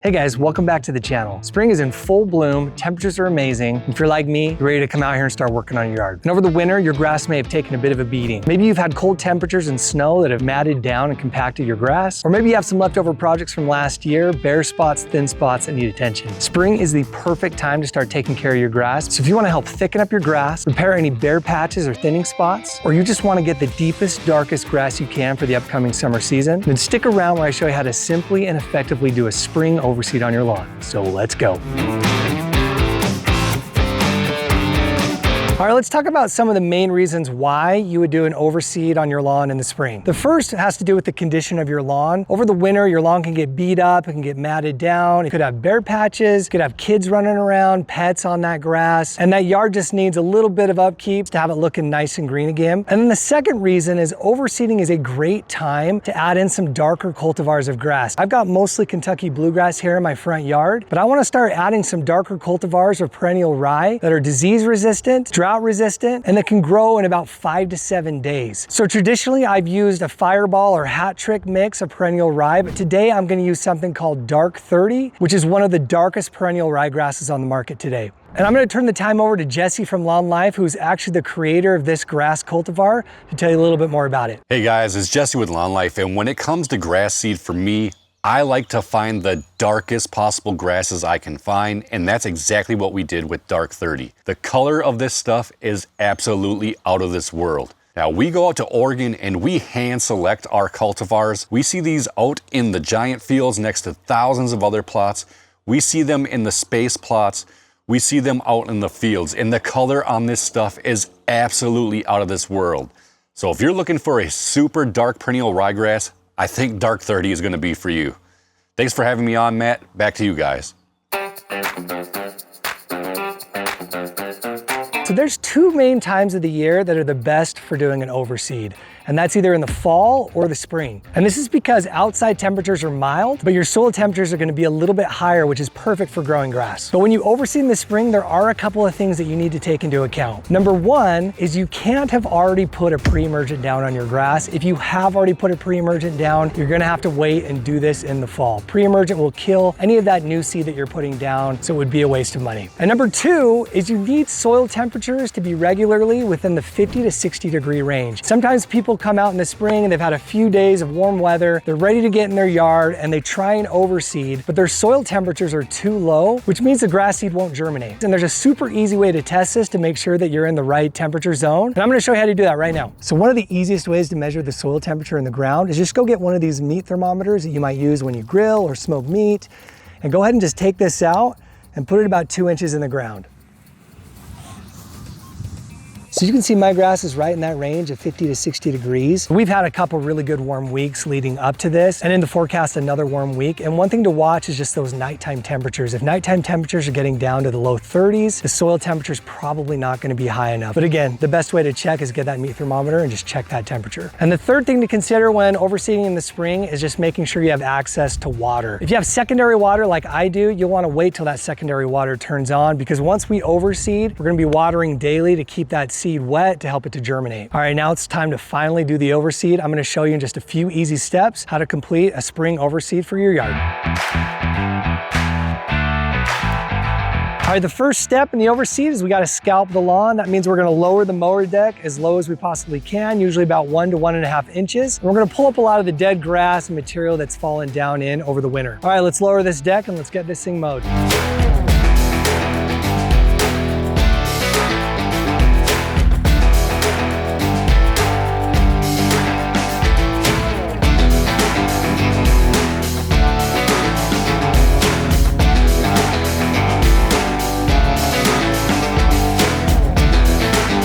Hey guys, welcome back to the channel. Spring is in full bloom, temperatures are amazing. If you're like me, you're ready to come out here and start working on your yard. And over the winter, your grass may have taken a bit of a beating. Maybe you've had cold temperatures and snow that have matted down and compacted your grass. Or maybe you have some leftover projects from last year, bare spots, thin spots that need attention. Spring is the perfect time to start taking care of your grass. So if you want to help thicken up your grass, repair any bare patches or thinning spots, or you just want to get the deepest, darkest grass you can for the upcoming summer season, then stick around where I show you how to simply and effectively do a spring overseed on your lawn. So let's go. All right, let's talk about some of the main reasons why you would do an overseed on your lawn in the spring. The first has to do with the condition of your lawn. Over the winter, your lawn can get beat up, it can get matted down, it could have bare patches, it could have kids running around, pets on that grass, and that yard just needs a little bit of upkeep to have it looking nice and green again. And then the second reason is overseeding is a great time to add in some darker cultivars of grass. I've got mostly Kentucky bluegrass here in my front yard, but I want to start adding some darker cultivars of perennial rye that are disease resistant, drought resistant, and that can grow in about 5 to 7 days. So traditionally I've used a fireball or hat trick mix of perennial rye, but today I'm going to use something called Dark 30, which is one of the darkest perennial ryegrasses on the market today. And I'm going to turn the time over to Jesse from Lawn Life, who's actually the creator of this grass cultivar, to tell you a little bit more about it. Hey guys, it's Jesse with Lawn Life, and when it comes to grass seed for me, I like to find the darkest possible grasses I can find, and that's exactly what we did with Dark 30. The color of this stuff is absolutely out of this world. Now, we go out to Oregon and we hand select our cultivars. We see these out in the giant fields next to thousands of other plots. We see them in the space plots. We see them out in the fields, and the color on this stuff is absolutely out of this world. So if you're looking for a super dark perennial ryegrass, I think Dark 30 is going to be for you. Thanks for having me on, Matt. Back to you guys. So there's two main times of the year that are the best for doing an overseed, and that's either in the fall or the spring. And this is because outside temperatures are mild, but your soil temperatures are going to be a little bit higher, which is perfect for growing grass. But when you overseed in the spring, there are a couple of things that you need to take into account. Number one is you can't have already put a pre-emergent down on your grass. If you have already put a pre-emergent down, you're going to have to wait and do this in the fall. Pre-emergent will kill any of that new seed that you're putting down, so it would be a waste of money. And number two is you need soil temperatures to be regularly within the 50 to 60 degree range. Sometimes people come out in the spring and they've had a few days of warm weather, they're ready to get in their yard and they try and overseed, but their soil temperatures are too low, which means the grass seed won't germinate. And there's a super easy way to test this to make sure that you're in the right temperature zone. And I'm going to show you how to do that right now. So one of the easiest ways to measure the soil temperature in the ground is just go get one of these meat thermometers that you might use when you grill or smoke meat, and go ahead and just take this out and put it about 2 inches in the ground. So you can see my grass is right in that range of 50 to 60 degrees. We've had a couple really good warm weeks leading up to this, and in the forecast another warm week. And one thing to watch is just those nighttime temperatures. If nighttime temperatures are getting down to the low 30s, the soil temperature is probably not going to be high enough. But again, the best way to check is get that meat thermometer and just check that temperature. And the third thing to consider when overseeding in the spring is just making sure you have access to water. If you have secondary water like I do, you'll want to wait till that secondary water turns on, because once we overseed, we're going to be watering daily to keep that seed wet to help it to germinate. All right, now it's time to finally do the overseed. I'm going to show you in just a few easy steps how to complete a spring overseed for your yard. All right, the first step in the overseed is we got to scalp the lawn. That means we're going to lower the mower deck as low as we possibly can, usually about 1 to 1.5 inches. And we're going to pull up a lot of the dead grass and material that's fallen down in over the winter. All right, let's lower this deck and let's get this thing mowed.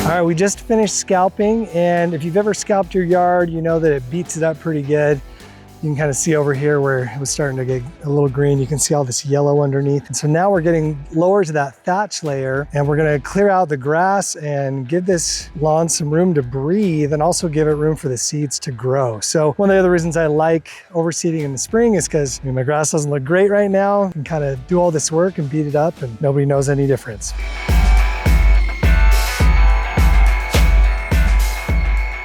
All right, we just finished scalping, and if you've ever scalped your yard, you know that it beats it up pretty good. You can kind of see over here where it was starting to get a little green. You can see all this yellow underneath. And so now we're getting lower to that thatch layer, and we're gonna clear out the grass and give this lawn some room to breathe, and also give it room for the seeds to grow. So one of the other reasons I like overseeding in the spring is because my grass doesn't look great right now. I can kind of do all this work and beat it up and nobody knows any difference.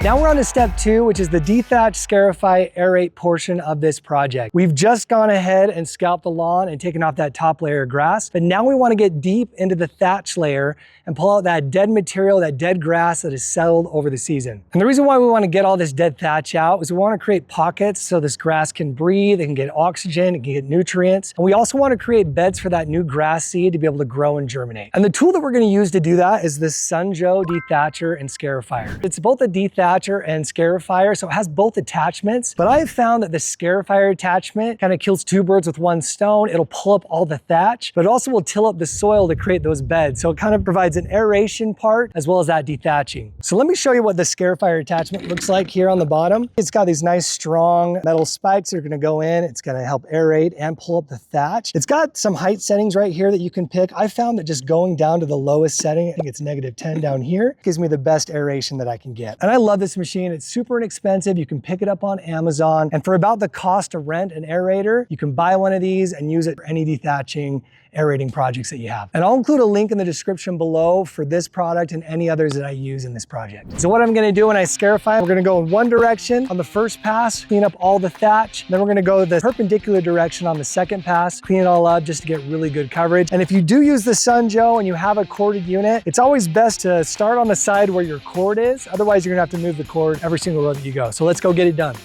Now we're on to step 2, which is the Dethatch, Scarify, aerate portion of this project. We've just gone ahead and scalped the lawn and taken off that top layer of grass, but now we want to get deep into the thatch layer and pull out that dead material, that dead grass that has settled over the season. And the reason why we want to get all this dead thatch out is we want to create pockets so this grass can breathe, it can get oxygen, it can get nutrients. And we also want to create beds for that new grass seed to be able to grow and germinate. And the tool that we're going to use to do that is this Sunjoe Dethatcher and Scarifier. It's both a Dethatcher and Scarifier, so it has both attachments, but I've found that the Scarifier attachment kind of kills 2 birds with 1 stone. It'll pull up all the thatch, but it also will till up the soil to create those beds. So it kind of provides an aeration part as well as that dethatching. So let me show you what the Scarifier attachment looks like here on the bottom. It's got these nice strong metal spikes that are going to go in. It's going to help aerate and pull up the thatch. It's got some height settings right here that you can pick. I found that just going down to the lowest setting, I think it's -10 down here, gives me the best aeration that I can get. And I love this machine. It's super inexpensive. You can pick it up on Amazon. And for about the cost to rent an aerator, you can buy one of these and use it for any dethatching, aerating projects that you have. And I'll include a link in the description below for this product and any others that I use in this project. So what I'm gonna do when I Scarify, we're gonna go in one direction on the first pass, clean up all the thatch. Then we're gonna go the perpendicular direction on the second pass, clean it all up just to get really good coverage. And if you do use the Sunjoe and you have a corded unit, it's always best to start on the side where your cord is. Otherwise, you're gonna have to move the cord every single row that you go. So let's go get it done.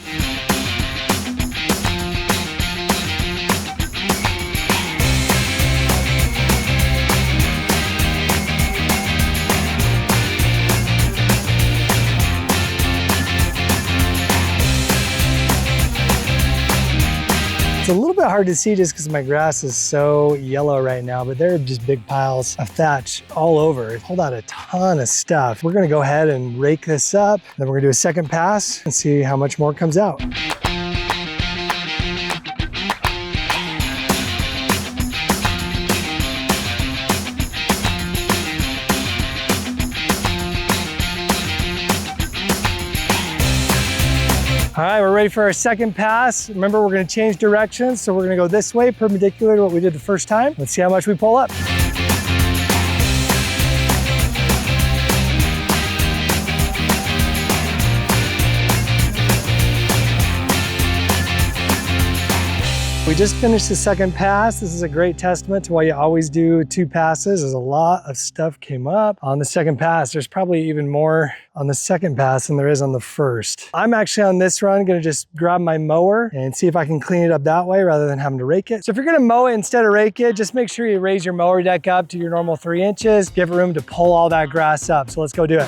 It's a little bit hard to see just because my grass is so yellow right now, but there are just big piles of thatch all over. It pulled out a ton of stuff. We're gonna go ahead and rake this up, then we're gonna do a second pass and see how much more comes out. All right, we're ready for our second pass. Remember, we're gonna change directions, so we're gonna go this way, perpendicular to what we did the first time. Let's see how much we pull up. We just finished the second pass. This is a great testament to why you always do 2 passes. There's a lot of stuff came up on the second pass. There's probably even more on the second pass than there is on the first. I'm actually on this run gonna just grab my mower and see if I can clean it up that way rather than having to rake it. So if you're gonna mow it instead of rake it, just make sure you raise your mower deck up to your normal 3 inches. Give room to pull all that grass up. So let's go do it.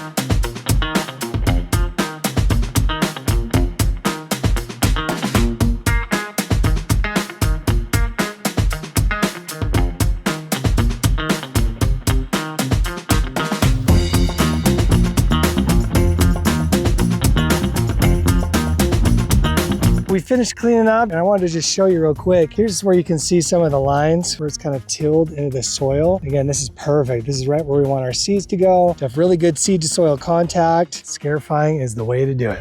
We finished cleaning up and I wanted to just show you real quick. Here's where you can see some of the lines where it's kind of tilled into the soil. Again, this is perfect. This is right where we want our seeds to go. To have really good seed to soil contact, Scarifying is the way to do it.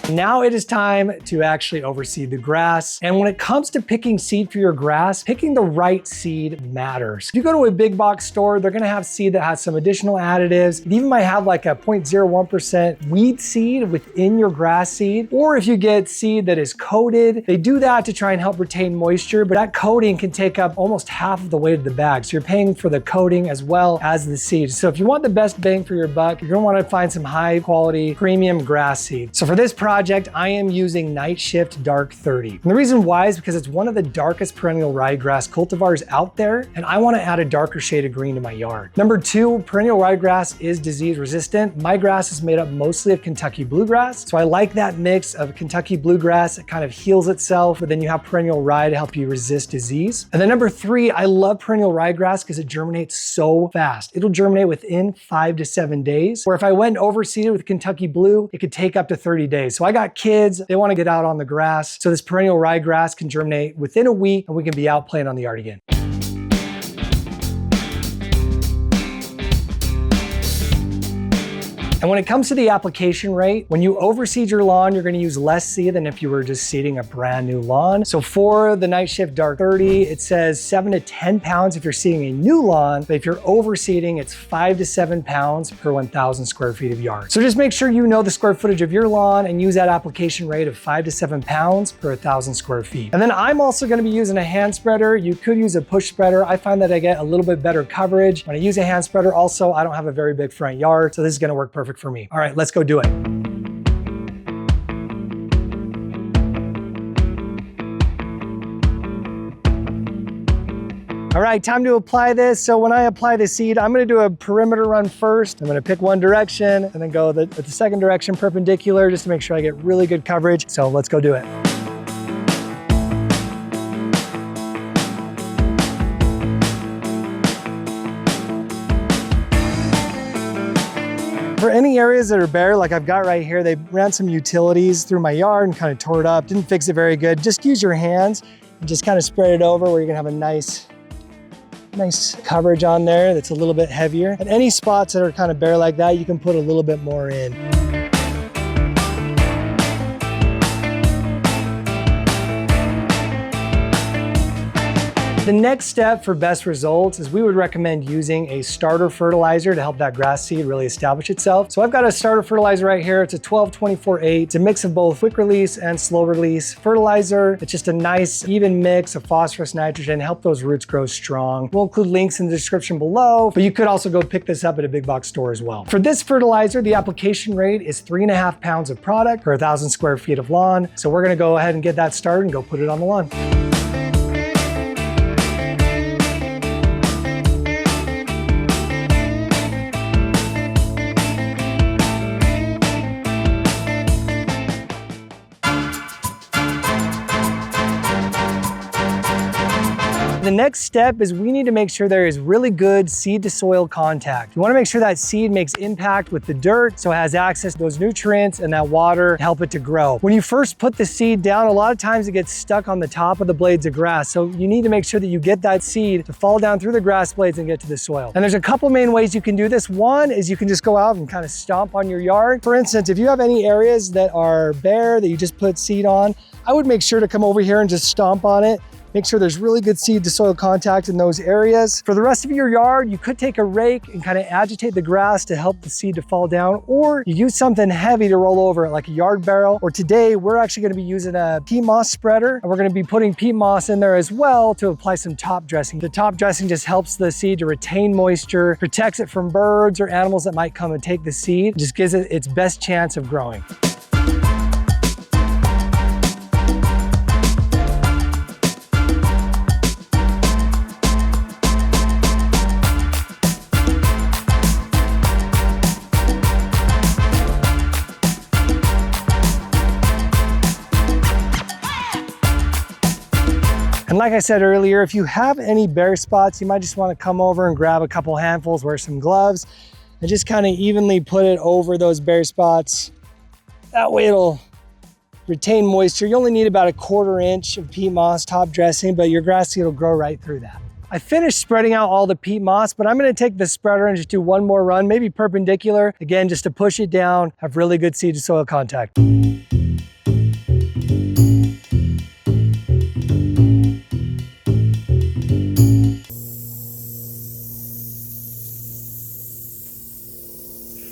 Now it is time to actually overseed the grass. And when it comes to picking seed for your grass, picking the right seed matters. If you go to a big box store, they're gonna have seed that has some additional additives. It even might have like a 0.01% weed seed within your grass seed. Or if you get seed that is coated, they do that to try and help retain moisture, but that coating can take up almost half of the weight of the bag. So you're paying for the coating as well as the seed. So if you want the best bang for your buck, you're gonna wanna find some high quality premium grass seed. So for this project, I am using Nightshift Dark 30. And the reason why is because it's one of the darkest perennial ryegrass cultivars out there, and I want to add a darker shade of green to my yard. Number 2, perennial ryegrass is disease resistant. My grass is made up mostly of Kentucky bluegrass, so I like that mix of Kentucky bluegrass. It kind of heals itself, but then you have perennial rye to help you resist disease. And then number 3, I love perennial ryegrass because it germinates so fast. It'll germinate within 5 to 7 days, where if I went and overseeded with Kentucky blue, it could take up to 30 days. So I got kids, they want to get out on the grass. So this perennial ryegrass can germinate within a week and we can be out playing on the yard again. And And when it comes to the application rate, when you overseed your lawn, you're gonna use less seed than if you were just seeding a brand new lawn. So for the Nightshift Dark 30, it says 7 to 10 pounds if you're seeding a new lawn, but if you're overseeding, it's 5 to 7 pounds per 1,000 square feet of yard. So just make sure you know the square footage of your lawn and use that application rate of 5 to 7 pounds per 1,000 square feet. And then I'm also gonna be using a hand spreader. You could use a push spreader. I find that I get a little bit better coverage when I use a hand spreader. Also, I don't have a very big front yard, so this is gonna work perfect for me. All right, let's go do it. All right, time to apply this. So when I apply the seed, I'm gonna do a perimeter run first. I'm gonna pick one direction and then go the second direction perpendicular just to make sure I get really good coverage. So let's go do it. For any areas that are bare, like I've got right here, they ran some utilities through my yard and kind of tore it up, didn't fix it very good. Just use your hands and just kind of spread it over where you're gonna have a nice coverage on there that's a little bit heavier. And any spots that are kind of bare like that, you can put a little bit more in. The next step for best results is we would recommend using a starter fertilizer to help that grass seed really establish itself. So I've got a starter fertilizer right here. It's a 12-24-8. It's a mix of both quick release and slow release fertilizer. It's just a nice even mix of phosphorus, nitrogen, help those roots grow strong. We'll include links in the description below, but you could also go pick this up at a big box store as well. For this fertilizer, the application rate is 3.5 pounds of product per 1,000 square feet of lawn. So we're gonna go ahead and get that started and go put it on the lawn. The next step is we need to make sure there is really good seed to soil contact. You want to make sure that seed makes impact with the dirt so it has access to those nutrients and that water to help it to grow. When you first put the seed down, a lot of times it gets stuck on the top of the blades of grass. So you need to make sure that you get that seed to fall down through the grass blades and get to the soil. And there's a couple main ways you can do this. One is you can just go out and kind of stomp on your yard. For instance, if you have any areas that are bare that you just put seed on, I would make sure to come over here and just stomp on it. Make sure there's really good seed to soil contact in those areas. For the rest of your yard, you could take a rake and kind of agitate the grass to help the seed to fall down, or you use something heavy to roll over it, like a yard barrel. Or today, we're actually gonna be using a peat moss spreader, and we're gonna be putting peat moss in there as well to apply some top dressing. The top dressing just helps the seed to retain moisture, protects it from birds or animals that might come and take the seed, just gives it its best chance of growing. And like I said earlier, if you have any bare spots, you might just want to come over and grab a couple handfuls, wear some gloves, and just kind of evenly put it over those bare spots. That way it'll retain moisture. You only need about 1/4 inch of peat moss top dressing, but your grass seed will grow right through that. I finished spreading out all the peat moss, but I'm gonna take the spreader and just do one more run, maybe perpendicular, again, just to push it down, have really good seed to soil contact.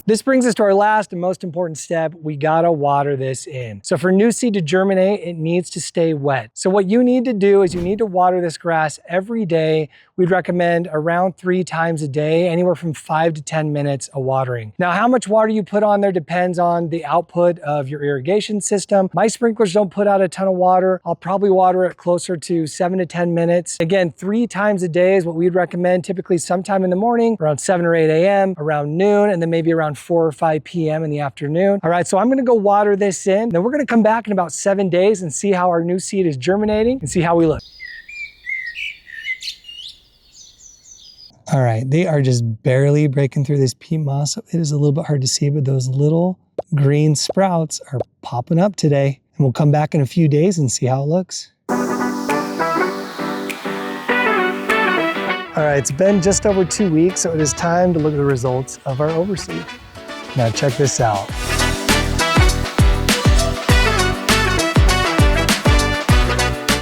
This brings us to our last and most important step. We gotta water this in. So for new seed to germinate, it needs to stay wet. So what you need to do is you need to water this grass every day. We'd recommend around 3 times a day, anywhere from 5 to 10 minutes of watering. Now, how much water you put on there depends on the output of your irrigation system. My sprinklers don't put out a ton of water. I'll probably water it closer to 7 to 10 minutes. Again, 3 times a day is what we'd recommend, typically sometime in the morning, around 7 or 8 a.m., around noon, and then maybe around 4 or 5 p.m. in the afternoon. All right, so I'm gonna go water this in. Then we're gonna come back in about 7 days and see how our new seed is germinating and see how we look. All right, they are just barely breaking through this peat moss. It is a little bit hard to see, but those little green sprouts are popping up today. And we'll come back in a few days and see how it looks. All right, it's been just over 2 weeks, so it is time to look at the results of our overseed. Now check this out.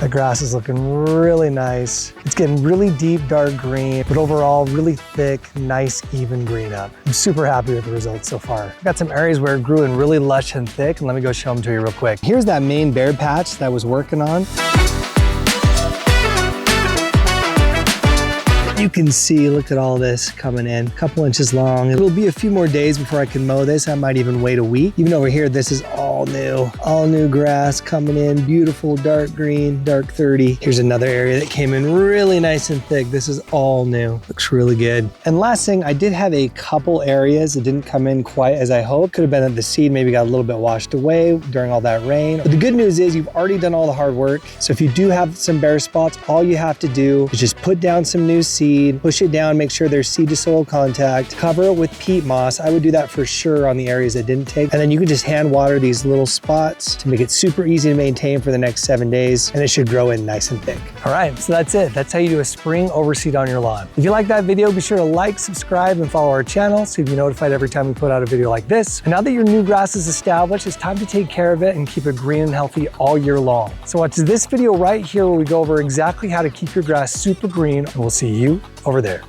The grass is looking really nice. It's getting really deep, dark green, but overall really thick, nice, even green up. I'm super happy with the results so far. I've got some areas where it grew in really lush and thick, and let me go show them to you real quick. Here's that main bare patch that I was working on. You can see, look at all this coming in, a couple inches long. It'll be a few more days before I can mow this. I might even wait a week. Even over here, this is all new grass coming in, beautiful dark green, dark 30. Here's another area that came in really nice and thick. This is all new, looks really good. And last thing, I did have a couple areas that didn't come in quite as I hoped. Could have been that the seed maybe got a little bit washed away during all that rain. But the good news is you've already done all the hard work. So if you do have some bare spots, all you have to do is just put down some new seed, push it down, make sure there's seed to soil contact, cover it with peat moss. I would do that for sure on the areas that didn't take. And then you can just hand water these little spots to make it super easy to maintain for the next 7 days, and it should grow in nice and thick. All right, so that's it. That's how you do a spring overseed on your lawn. If you like that video, be sure to like, subscribe, and follow our channel so you'll be notified every time we put out a video like this. And now that your new grass is established, it's time to take care of it and keep it green and healthy all year long. So watch this video right here where we go over exactly how to keep your grass super green, and we'll see you over there.